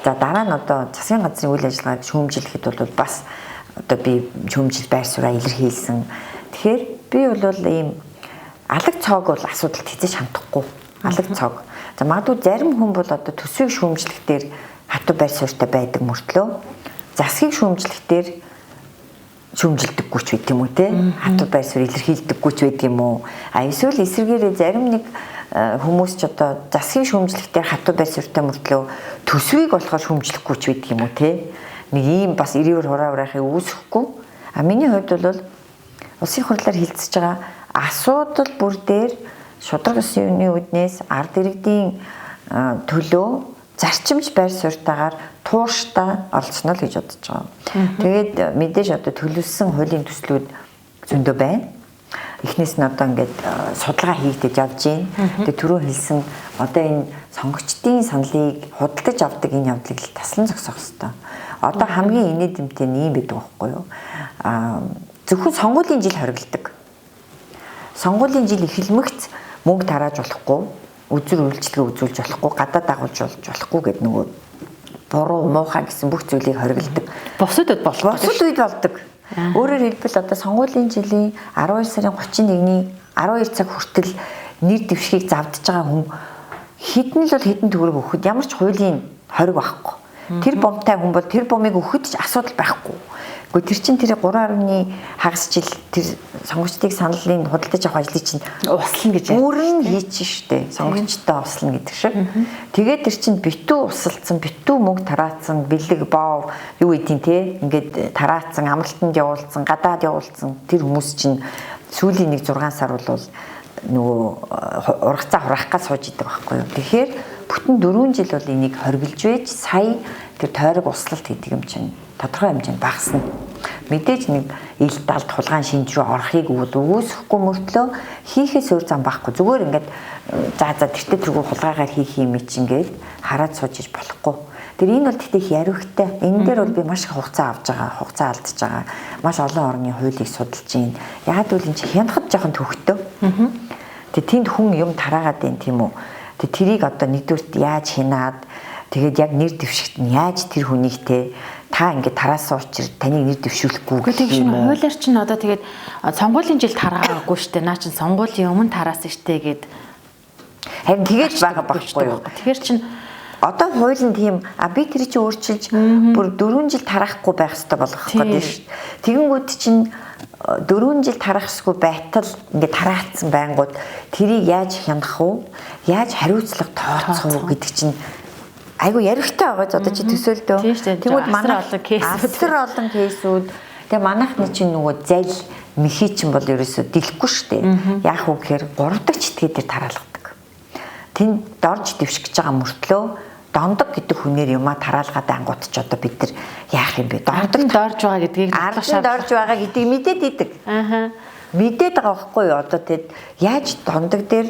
За дараа нь одоо засгийн газрын үйл ажиллагааг шүүмжлэхэд бол бас одоо би шүүмжил байр сууриа илэрхийлсэн. Тэгэхээр би бол ийм алаг цоог бол асуудалд хязгаарч хандахгүй. Алаг цоог. За магадгүй зарим хүн бол одоо төсвийг шүүмжлэх дээр хатуу байр суурьтай байдаг мөртлөө засгийг шүүмжлэх дээр шүүмжилдэггүй ч байт юм уу те хатуу байр суурь илэрхийлдэггүй ч байт юм уу эсвэл эсвэргээрээ зарим нэг хүмүүс ч одоо засгийн шүүмжлэх дээр хатуу байр суурьтай мөртлөө төсвийг болохоор шүүмжлэхгүй ч байт юм уу те нэг ийм бас ирээвэр хураахыг үүсэхгүй миний хувьд бол улсын хурлаар хилцэж байгаа асуудал бүр дээр шударга ёсны үүднээс ард иргэдийн төлөө зарчимч байр суурьтайгаар тууштай олцсноо л гэж бодож байгаа. Тэгээд мэдээж одоо төлөвлөсөн хуулийн төслүүд зөндөө байна. Эхнээс нь одоо ингээд судалгаа хийгдэж явж байна. Тэгээд түрүү хэлсэн одоо энэ сонгогчдын саналыг худалдаж авдаг энэ явдлыг л таслан зогсоох хэрэгтэй. Одоо хамгийн инээдэмтэй нь юм байдаг байхгүй юу? Зөвхөн сонгуулийн жил хориглодог. Сонгуулийн жил эхэлмэгц мөнгө тарааж болохгүй, үзүр үйлчлэгээ үзүүлж болохгүй, гадаа дагуулж болохгүй гэдэг нөгөө буруу муухай гэсэн бүх зүйлийг хориглодог. Бусад үед болох. Бусад үед болдог. Өөрөөр хэлбэл одоо сонгуулийн жилийн 12 сарын 31-ний 12 цаг хүртэл нэр дэвшгийг завдж байгаа хүн хэдэн л бол хэдэн төгрөг өгөхөд ямар ч хуулийн хориг байхгүй. Тэр бомтай хүн бол тэр бомыг өгөхөд ч асуудал байхгүй. Гэхдээ тэр чинь тэр 3.1 хагас жил тэр сонгогчдыг саналын худалдаж авах ажлыг чинь услана гэж өөрн хийчих штэ. Сонгогчтой услана гэдэг шиг. Тэгээд тэр чинь битүү усалцсан, битүү мөнгө тараацсан, бэлэг боо юу гэдгийг те ингээд тараацсан, амралтанд явуулсан, гадаад явуулсан тэр хүмүүс чинь сүүлийн 1-6 сар бол нөгөө ургацаа хураах гэж сууж идэг байхгүй юу. Тэгэхээр бүтэн 4 жил бол энийг хоригдж байж сая тэр тойрог услалт гэдэг юм чинь тодорхой хэмжээнд багасна. Мэдээж нэг ил далд хулгайн шинж рүү орохыг үүсэхгүй мөртлөө хийхээс өөр зам байхгүй. Зүгээр ингээд за тэртээ тэргүй хулгайгаар хийх юм чинь ингээд хараад сууж иж болохгүй. Тэр энэ бол тэгтээ яриухтай. Энэ дээр бол би маш их хугацаа авч байгаа, хугацаа алдаж байгаа. Маш олон орны хуулийг судалж байна. Яг л энэ чинь хянахад жоохон төвхтөө. Тэгээ тэнд хүн юм тараагаад байна тийм үү. Тэгээ тэрийг одоо нэгдүгürt яаж хянаад тэгээд яг нэр дэвшигт нь яаж тэр хүнийг те та ингээд тараасан учраас таныг нэр дэвшүүлэхгүй гэх юм. Хуулиар чинь одоо тэгээд сонгуулийн жил тараагүй штэ. Наа чин сонгуулийн өмнө тараасан штэ гэд харин тэгээд байгаа байхгүй юу. Тэгэхээр чин одоо хууль нь тийм би тэр чинь өөрчилж бүр 4 жил тараахгүй байх хэрэгтэй болгох гэдэг шүү. Тэгэнгүүт чинь 4 жил тараахгүй байтал ингээд тараацсан байнгут тэрийг яаж хянах вэ? Яаж хариуцлага тооцох вэ гэдэг чинь айгу ярихтай байгаа. Одоо чи төсөөлдөө. Тэгвэл манай олон кейсүүд тэгээ манайхны чинь нөгөө зал мэхий чинь бол ерөөсөө дэлэхгүй штэ. Яах вэ гэхээр 3 дахь читгээ дээр тараалгадаг. Тэнд дорж дэвших гэж байгаа мөртлөө дондог гэдэг хүнээр юмаа тараалгаад ангууд ч одоо бид нар яах юм бэ? Дондог дорж байгаа гэдгийг дорж байгаа гэдгийг мэдээд идэг. Мэдээд байгаа байхгүй юу? Одоо тэгэд яаж дондог дээр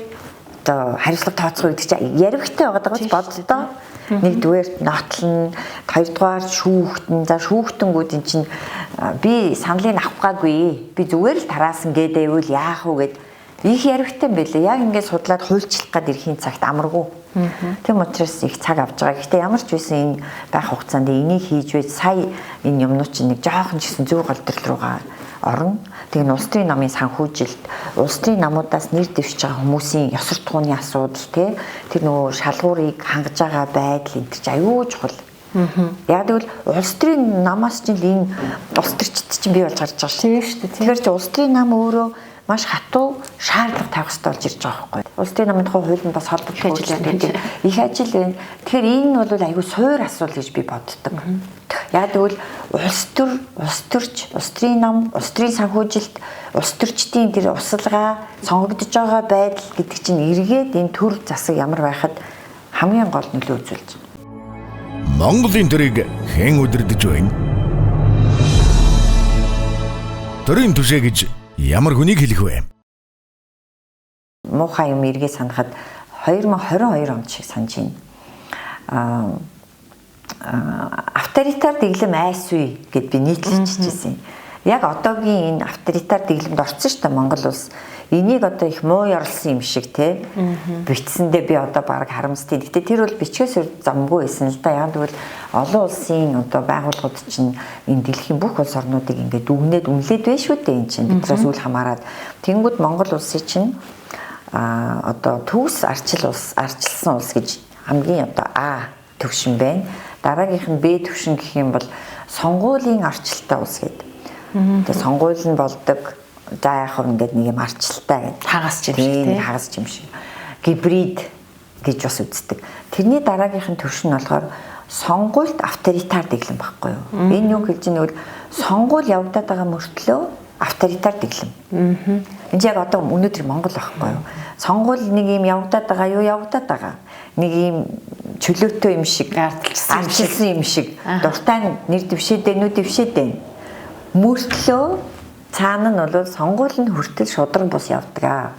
одоо хариуцлага тооцох гэдэг чинь ярихтай байгаа гэж боддоо. Нэгдүгээр нотлон, хоёрдугаар шүүхтэн. За шүүхтэнгүүд эн чинь би саналыг авахгаагүй. Би зүгээр л тараасан гэдэг байвал яах вэ гэд их ярихтай байлээ. Яг ингээд судлаад хуульчлах гад ирэхийн цагт амаргүй. Тэм учраас их цаг авч байгаа. Гэхдээ ямар ч байсан энэ байх хугацаанд энийг хийж байж сая энэ юмнууд чинь нэг жоохон ч гэсэн зөв голдрол руугаа орно. Тэгээ нь улс төрийн намын санхүүжилт, улс төрийн намуудаас нэр дэвшиж байгаа хүмүүсийн ёс суртахууны асуудал тэр нөгөө шалгуурыг хангаж байгаа байдал энэ чинь аюул чухал. Яг тэгвэл улс төрийн намаас чинь энэ улс төрчид чинь бий болж гарч байгаа шүү. Тийм шүү дээ. Тэгэхээр чи улс төрийн нам өөрөө маш хатуу шаардлага тавих хэрэгтэй болж ирж байгаа байхгүй. Улс төрийн намын тухай хууль нь бас холбогдсон ажил их ажил байна. Тэгэхээр энэ нь бол аюул суур асуудал гэж би боддог. Яг тэгвэл улс төр, улс төрч, улс төрийн нам, улс төрийн санхүүжилт, улс төрчдийн тэр усалгаа сонгогдож байгаа байдал гэдэг чинь эргээд энэ төр засаг ямар байхад хамгийн гол нөлөө үзүүлж байгаа. Монголын төрийг хэн удирдах вэ? Төрийн түшээ гэж ямар хүнийг хэлэх вэ? Муухай юм эргээ санахад 2022 онд шиг санаж байна. Авторитар дэглэм айсгүй гэд би нийтлэлчихсэн. яг одоогийн энэ авторитар дэглэмд орсон шүү дээ Монгол улс. Энийг одоо их муу ярлсан юм шиг те бичсэндээ би одоо баг харамсдیں۔ Гэхдээ тэр бол бичгээс замгүй байсан л да. Яг тэгвэл олон улсын одоо байгууллагууд чинь энэ дэлхийн бүх улс орнуудыг ингээд дүгнээд үнэлээд байна шүү дээ энэ чинь. Биднээс үл хамааран. Тэнгүүд Монгол улсын чинь одоо төгс арчилсан улс гэж хамгийн одоо А төвшин байна. Дараагийнх нь Б төвшин гэх юм бол сонгуулийн арчилтай улс гэдэг. Тэгээ сонгуул нь болдог. За яг хөө ингээд нэг юм арчилтай гэдэг. Хагас юм шиг тийм. Хагас юм шиг. Гибрид гэж бас үздэг. Тэрний дараагийнх нь төвшин болохоор сонгуульд авторитар дэглэм байхгүй юу? Энэ юу хэлж байгаа нь сонгуул явагдаад байгаа мөртлөө авторитар дэглэм. Энд яг одоо өнөөдөр Монгол байхгүй юу? Сонгуул нэг юм явагдаад байгаа. Нэг юм чөлөөтэй юм шиг, арчилсан юм шиг, дуртай нэр дэвшээдээ, нүд дэвшээдээ. Мөртлөө цаана нь бол сонгуул нь хүртэл шудраг бус явдаг.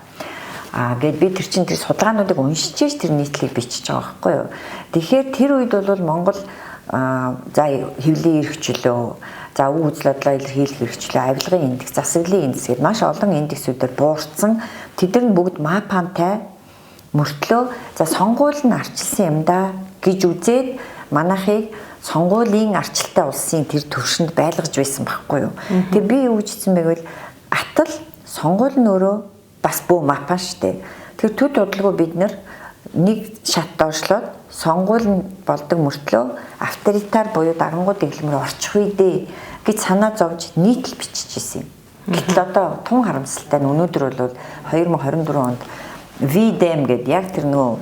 Гэд би тэр чинь тэр судалгаануудыг уншиж тэр нийтлийг бичиж байгаа байхгүй юу. Тэгэхээр тэр үед бол Монгол за хэвлэлийн эрхчлөө, за үг үзэл бодлоо илэрхийлэх эрхчлөө, авилгын индекс, засаглалын индекс гэдэг маш олон индексүүдээр буурсан. Тэд нар бүгд мапантай мөртлөө за сонгуул нь арчилсан юм да гэж үзээд манайхыг сонгуулийн арчилтай улсын тэр төвшөнд байлгаж байсан байхгүй юу. Тэгээ би юу гэжсэн бэ гэвэл атал сонгуул нь өөрөө бас бөө мапан штэ. Тэр төд бодлого бид нар нэг шат доошлоод сонгуул нь болдог мөртлөө авторитар буюу дарангуй дэглэм рүү орчих үедээ гэж санаа зовж нийтлэл биччихсэн юм. Гэтэл одоо тун харамсалтай нь өнөөдөр бол 2024 онд VDEM гэдэг яг тэр нөгөө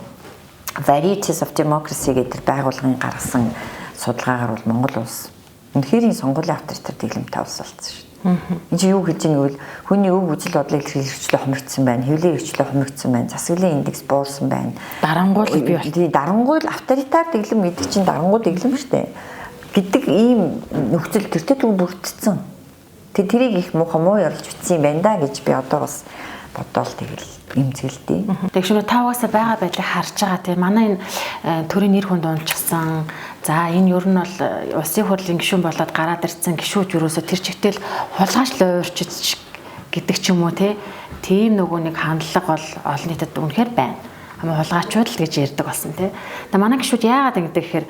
Varieties of Democracy гэдэг байгууллагын гаргасан судалгаагаар бол Монгол улс үнэхээр сонгуулийн авторитар дэглэмтэй улс болсон шүү дээ. Энд чинь юу гэж байгаа нь хүний өв үзэл бодлыг хэрэгжүүлэх хомигдсан байна, хэвлэл хэрэгжүүлэх хомигдсан байна, засаглалын индекс буурсан байна. Дарангуул бий бол. Тий, дарангуул авторитар дэглэм гэдэг чинь дарангуул дэглэм шүү дээ. Гэдэг ийм нөхцөл төртөд бүрдсэн. Тэрийг их муу ярилж бичсэн юм байна да гэж би одоо бас бодоол тэгэл имзгэлдээ. Тэгшнэ та угаасаа байгаа байдлыг харж байгаа тийм манай энэ төрийн нэр хүнд унчсан. За энэ ер нь бол улсын хурлын гишүүн болоод гараад ирсэн гишүүд юусоо тэр чигтэл хулгайч луурчиж гэдэг ч юм уу тийм нөгөө нэг хандлага бол олон нийтэд үнэхээр байна. Хамаа хулгайчуд л гэж ярьдаг болсон тийм. Тэгээ манай гишүүд яагаад ингэдэг гэхээр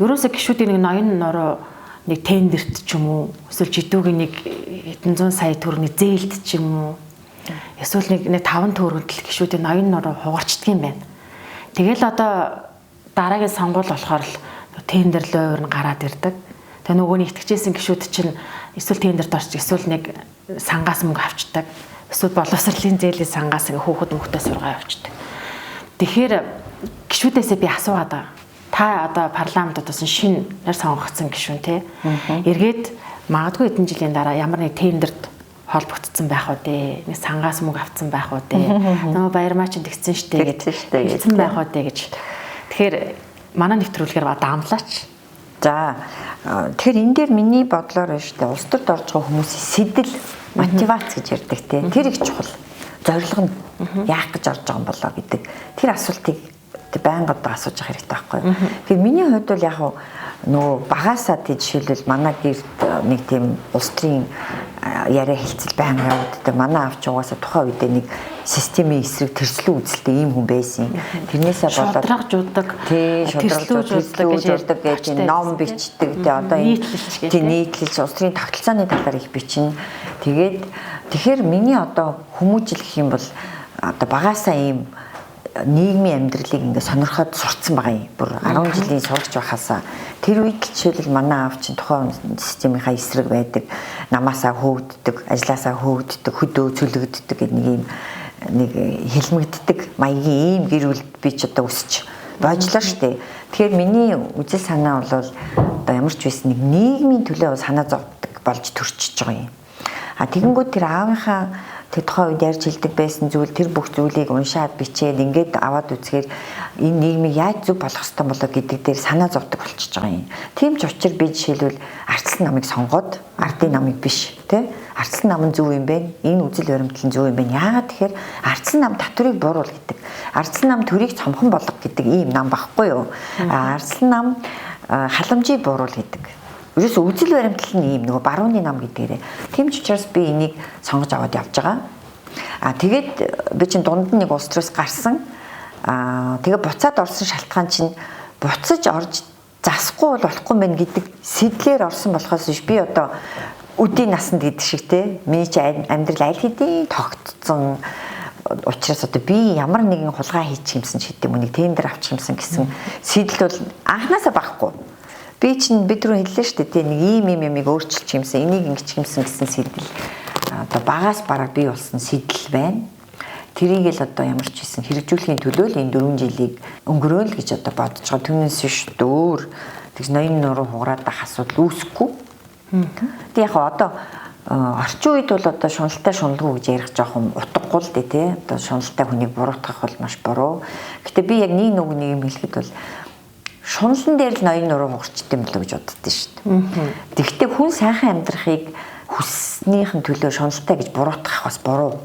ерөөсөө гишүүдийн нэг ноён нуруу нэг тендерт ч юм уу эсвэл жидүүгийн нэг хэдэн зуун сая төгрөгийн зээлд ч юм уу эсвэл нэг 5 төгрөгөнд л гишүүдийн ноён нуруу хугарчдаг юм байна. Тэгэл одоо дараагийн сонгуул болохоор л тендер лойр нь гараад ирдэг. Тэгээ нөгөөний итгэжсэн гишүүд чинь эсвэл тендерт орчих эсвэл нэг сангаас мөнгө авчдаг. Эсвэл боловсролын зээлийн сангаас хүүхэд мөхтөө сургаа авчдаг. Тэгэхээр гишүүдээсээ би асууад байгаа. Та одоо парламентод бас шинэ нар сонгогдсон гишүүн те. Эргээд магадгүй хэдэн жилийн дараа ямар нэг тендерт холбогдсон байх уу дээ. Нэг сангаас мөнгө авцсан байх уу дээ. Нөө баярмаа чинь тэгсэн штэ гэж байх уу дээ гэж. Тэгэхээр манай нэвтрүүлгээр одоо амлаач. За тэгэхээр энэ дээр миний бодлоор байна штэ. Улс төрд орж байгаа хүмүүсийн сэтэл мотивац гэж ярьдаг те. Тэр их чухал. Зорилго нь яах гэж орж байгаа юм болоо гэдэг. Тэр асуултыг байнга одоо асууж явах хэрэгтэй байхгүй юу. Тэгэхээр миний хувьд бол яг нөгөө багаасаа тий жишээлбэл манай гэрт нэг тийм улс төрийн яриа хэлцэл байнга явагддаг. Манай авч угаасаа тухайн үедээ нэг системийн эсрэг тэрслүү үзэлтэй ийм хүн байсан. Тэрнээсээ болоод шудрагжуудаг, тэрслүүжүүлдэг гэж ном бичдэг. Тий одоо энэ нийтлэлч улс төрийн тогтолцооны талаар их бичнэ. Тэгэхээр миний одоо хүмүүжил гэх юм бол одоо багаасаа ийм нийгмийн амьдралыг ингээ сонирхоод сурцсан байгаа юм. Бүр 10 жилийн сурагч байхасаа тэр үед л жишээлбэл манай аав чинь тухайн системийнхаа эсрэг байдаг, намаасаа хөөгддөг, ажилласаа хөөгддөг, хөдөө цөлөгддөг гэдэг нэг хэлмэгддэг маягийн ийм гэр бүл би ч одоо өсч божлоо штэ. Тэгэхээр миний үзэл санаа бол одоо ямар ч байсан нэг нийгмийн төлөө санаа зовдөг болж төрчихөж байгаа юм. Тэгэнгүүт тэр аавынхаа тэр тухайн үед ярьж хэлдэг байсан зүйл тэр бүх зүйлийг уншаад бичээд ингээд аваад үзэхээр энэ нийгмийг яаж зөв болгох ёстой болоо гэдэг дээр санаа зовдөг болчихж байгаа юм. Тийм ч учраас би жишээлбэл ардсан намыг сонгоод ардын намыг биш тий ардсан нам нь зөв юм бэ? Энэ үзэл баримтлал нь зөв юм бэ? Яагаад тэгэхээр ардсан нам татварыг бууруул гэдэг. Ардсан нам төрийг цомхон болгох гэдэг ийм нам багхгүй юу? Ардсан нам халамжийг бууруул гэдэг. ерөөсөө үзэл баримтлал нь ийм нөгөө барууны нам гэдгээрээ. Тийм ч учраас би энийг сонгож аваад явж байгаа. Тэгээд би чинь дунд нь нэг улс төрөөс гарсан. Тэгээ буцаад орсон шалтгаан чинь буцаж орж засахгүй болохгүй мэн гэдэг сэтлэр орсон болохоос биш би одоо үдийн насанд гэдэг шиг те миний чи амьдрал аль хэдийн тогтцсон учраас одоо би ямар нэгэн хулгай хийчих юмсан ч гэдэг юм нэг тендер авчих юмсан гэсэн сэтэл бол анханасаа багхгүй. Би чинь бид рүү хэллээ шүү дээ нэг ийм юмыг өөрчилчих юмсан энийг ингэчих юмсан гэсэн сэтэл одоо багаас бараг бий болсон сэтэл байна. Тэрийг л одоо ямар ч хийсэн хэрэгжүүлэхийн төлөө л энэ 4 жилийг өнгөрөөл гэж одоо бодож байгаа. Түүнээс биш дөөр тэгж ноён нуруу хугараад ах асуудал үүсэхгүй. Тэг яг одоо орчин үед бол одоо шуналтай шуналгүй гэж ярих жоохон утгагүй л дээ тий. Одоо шуналтай хүнийг буруутгах бол маш буруу. Гэтэ би яг нэг юм хэлэхэд бол шунсан дээр л ноён нуруу хугарчт юм болоо гэж боддоо шүү дээ. Тэгвэл хүн сайхан амьдрахыг хүснийхэн төлөө шуналтай гэж буруутгах бас буруу.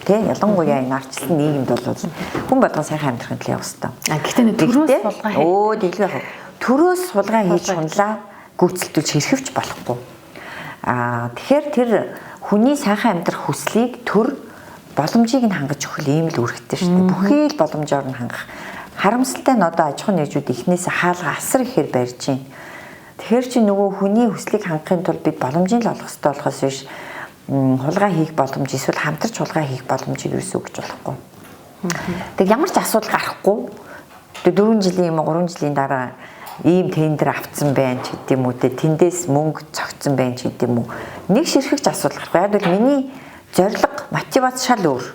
Тэ ялангуяа энэ арчлан нийгэмд бол хүн болгон сайхан амьдрахын төлөө явах хэрэгтэй. Гэхдээ төрөөс сулгаа хий. Тэглээ яг төрөөс сулгаа хийж шунлаа гүйцэлдүүлж хэрхэвч болохгүй. Тэгэхээр тэр хүний сайхан амьдрах хүслийг төр боломжийг нь хангаж өгөх ийм л үүрэгтэй шүү дээ. Бүхий л боломжоор нь хангах. Харамсалтай нь одоо аж ахуйн нэгжүүд эхнээсээ хаалга асар ихээр барьж байна. Тэгэхээр чи нөгөө хүний хүслийг хангахын тулд бид боломжийг л олох хэрэгтэй болохоос биш хулгай хийх боломж эсвэл хамтарч хулгай хийх боломжийг юусоо гэж болохгүй. Тэг ямар ч асуудал гарахгүй. Тэг 4 жилийн юм 3 жилийн дараа ийм тендер авцсан байна ч гэдэм үү те тэндээс мөнгө цогцсон байна ч гэдэм үү. Нэг ширхэгч асуудал гарахгүй. Яг бол миний зорилго мотивац шал өөр.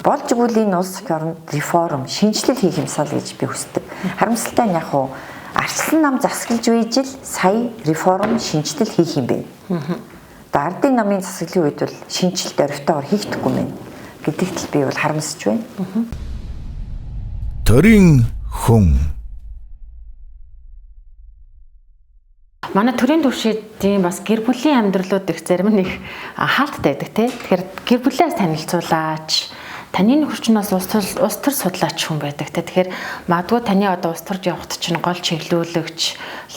Болж игүүл энэ улс орнд реформ, шинжилэл хийх юмсаа л гэж би хүсдэг. Харамсалтай нь яг уу арчилсан нам засаглаж үйж л сая реформ, шинжилэл хийх юм бэ. Ардын намын засаглалын үед бол шинжилэлт орхитойгоор хийхдэггүй мэн гэдэгт л би бол харамсаж байна. Төрийн хүн. Манай төрийн түвшидийн бас гэр бүлийн амьдралууд их зарим нь их хаалттай байдаг тий. Тэгэхээр гэр бүлээс танилцуулаач, таны нөхөрчнөөс улс төр судлаач хүн байдаг тий. Тэгэхээр магадгүй таны одоо улс төрж явахт чинь гол чиглүүлэгч,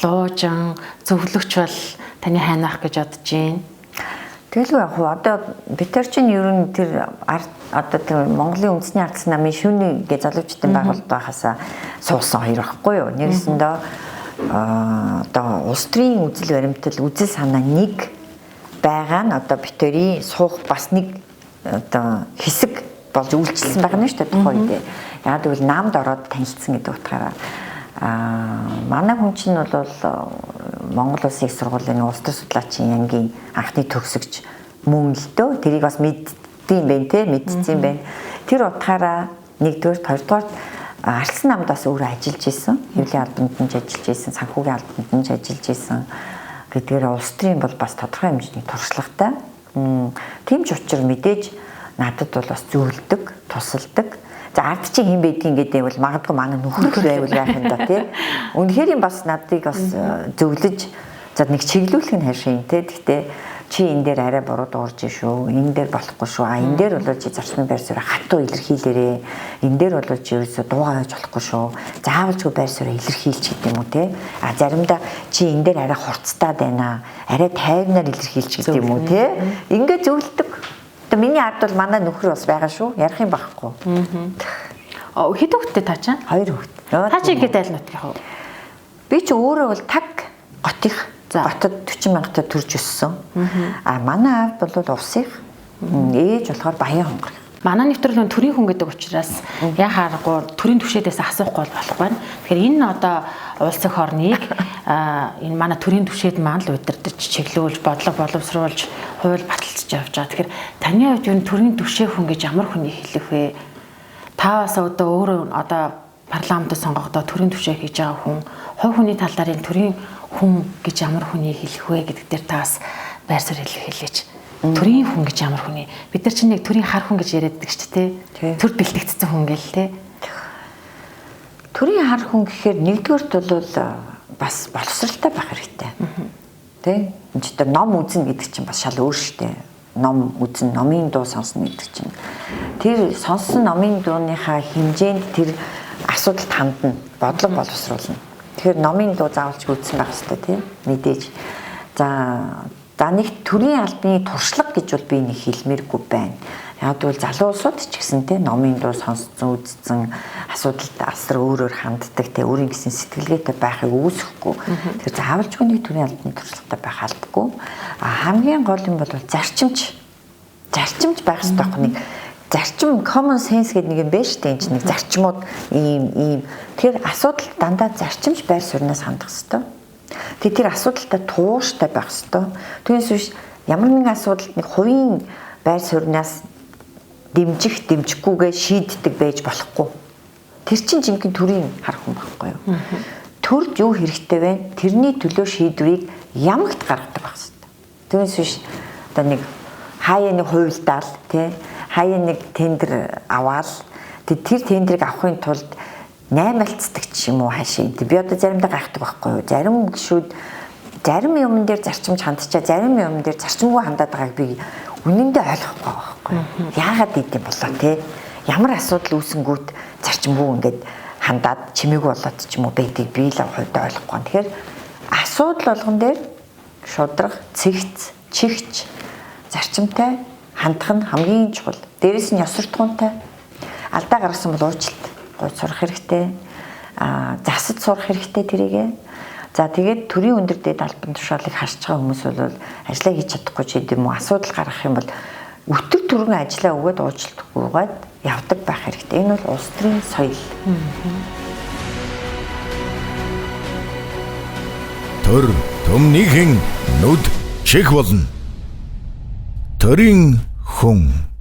луужин, зөвлөгч бол таны хайнах гэж бодож байна. Тэгэл яг одоо бид нар чинь ер нь тэр одоо тэр Монголын үндэсний ардсан намын шүүний гэж залуучдын байгуулалт байхасаа суусан хоёр байхгүй юу. Нэгэсэндээ одоо улс төрийн үзэл баримтал үзэл санаа нэг байгаа нь одоо битэрийн суух бас нэг одоо хэсэг болж үйлчилсэн байгаа нь шүү дээ тухайн үед. Яг тэгвэл намд ороод танилцсан гэдэг утгаараа манай хүн чинь бол Монгол Улсын их сургуулийн улс төр судлаачийн ангийн анхны төгсөгч мөн л дөө тэрийг бас мэддэм байх те мэдсэн байх. Тэр утгаараа нэгдүгээр хоёрдугаар арчилсан намдаас өөрөө ажиллаж исэн. Хэвлэлийн албанд нь ажиллаж исэн, санхүүгийн албанд нь ажиллаж исэн. Гэдгээр улс төрийн бол бас тодорхой хэмжээний туршлагатай. Тийм ч учраас мэдээж надад бол бас зөвлөдөг, тусалдаг. За ард чинь хэн байдгийг гэдэг бол магадгүй манай нөхөр байвал байх юм да тий. Үнэхээр юм бас надыг бас зөвлөж за нэг чиглүүлэх нь хайшин тий. Гэхдээ чи энэ дээр арай буруу дуурж шүү. Энэ дээр болохгүй шүү. Энэ дээр бол чи зарчмын байр суурь хатуу илэрхийлээрээ. Энэ дээр бол чи ерөөсө дуугаа байж болохгүй шүү. Заавалжгүй байр суурь илэрхийлж гэдэг юм уу тий. Заримдаа чи энэ дээр арай хурцтаад байна. Арай тайвнаар илэрхийлж гэдэг юм уу тий. Ингээд зөвлөдөг. Миний ард бол манай нөхөр бас байгаа шүү. Ярих юм байхгүй. Хэд хүүхэдтэй та чинь? 2 хүүхэд. Та чи ингээд айл нутгих уу? Би чи өөрөө бол таг готих. Готод 40 мянгатай төрж өссөн. Манай аав бол увсих. Ээж болохоор баян хонгор. Манай нэвтрүүлгийн төрийн хүн гэдэг учраас яхааргүй төрийн түвшээдээс асуухгүй болохгүй байна. Тэгэхээр энэ одоо улс эх орныг энэ манай төрийн түвшээд маань л удирдах, чиглүүлж, бодлого боловсруулж, хууль баталцж явж байгаа. Тэгэхээр таны хувьд энэ төрийн түвшээ хүн гэж ямар хүнийг хэлэх вэ? Та бас одоо өөрөө одоо парламентд сонгогдоод төрийн түвшээ хийж байгаа хүн, хувь хүний талаар энэ төрийн хүн гэж ямар хүнийг хэлэх вэ гэдэг дээр та бас байр суурь хэлээч. Төрийн хүн гэж ямар хүний? Бид нар чинь нэг төрийн хар хүн гэж яриаддаг ч тий. Төр бэлтгэгдсэн хүн гээл тий. Төрийн хар хүн гэхээр нэгдүгээрт бол бас боловсралтай байх хэрэгтэй. Тий. Энд чинь ном үзэн гэдэг чинь бас шал өөр шүү дээ. Ном үзэн, номын дуу сонсно гэдэг чинь. Тэр сонссон номын дууныхаа хэмжээнд тэр асуудалд хандна, бодлого боловсруулна. Тэгэхээр номын дуу заавалж үзсэн байх хэрэгтэй тийм мэдээж. За нэг төрийн албаны туршлага гэж бол би нэг хэлмээргүй байна. Яг бол залуу улсууд ч гэсэн тийм номын дуу сонссон, үзсэн, асуудалд асар өөрөөр ханддаг тийм өөрийн гэсэн сэтгэлгээтэй байхыг үүсэхгүй. Тэгэхээр заавалжгүй нэг төрийн албаны туршлагатай байх албагүй. Хамгийн гол юм бол зарчимч байх хэрэгтэй байхгүй нэг зарчим common sense гэдэг нэг юм байна шүү дээ. Энд чинь нэг зарчмууд ийм. Тэгэхээр асуудал дандаа зарчимч байр сууриас хандах хэрэгтэй. Тэр асуудалтай тууштай байх хэрэгтэй. Түүнээс биш ямар нэгэн асуудалд нэг хувийн байр сууриас дэмжихгүйгээ шийддэг байж болохгүй. Тэр чинь жинхэнэ төрийн харах хүн байхгүй юу? Төрд юу хэрэгтэй вэ? Тэрний төлөө шийдвэрийг ямагт гаргадаг байх хэрэгтэй. Түүнээс биш одоо нэг хаяа нэг хувилдаал тий хаяа нэг тендер аваад тэр тендерийг авахын тулд 8 альцдаг ч юм уу хаашаа. Би одоо заримдаа гайхдаг байхгүй юу? Зарим гişүүд зарим юмн дээр зарчимж хандчаа, зарим юмн дээр зарчимгүй хандаад байгааг би үнэндээ ойлгохгүй байхгүй юу? Яагаад гэдэм болоо те? Ямар асуудал үүсэнгүүт зарчимгүй ингээд хандаад чимээгүй болоод ч юм уу байдгийг би л хувьд ойлгохгүй. Тэгэхээр асуудал болгон дээр шудрах, цэгц, чихч, зарчимтай хандах нь хамгийн чухал. Дээрээс нь ёс суртахуунтай алдаа гаргасан бол уучлалт гойж сурах хэрэгтэй. Засаж сурах хэрэгтэй тэрийгээ. За тэгээд төрийн өндөр дээд албан тушаалыг харж байгаа хүмүүс бол ажиллаа хийж чадахгүй ч гэдэм үү асуудал гаргах юм бол өтөр түргэн ажиллаа өгөөд уучлалтгүйгээд явдаг байх хэрэгтэй. Энэ бол улс төрийн соёл. Төр төмнийхэн нүд чих болно. Төрийн хүн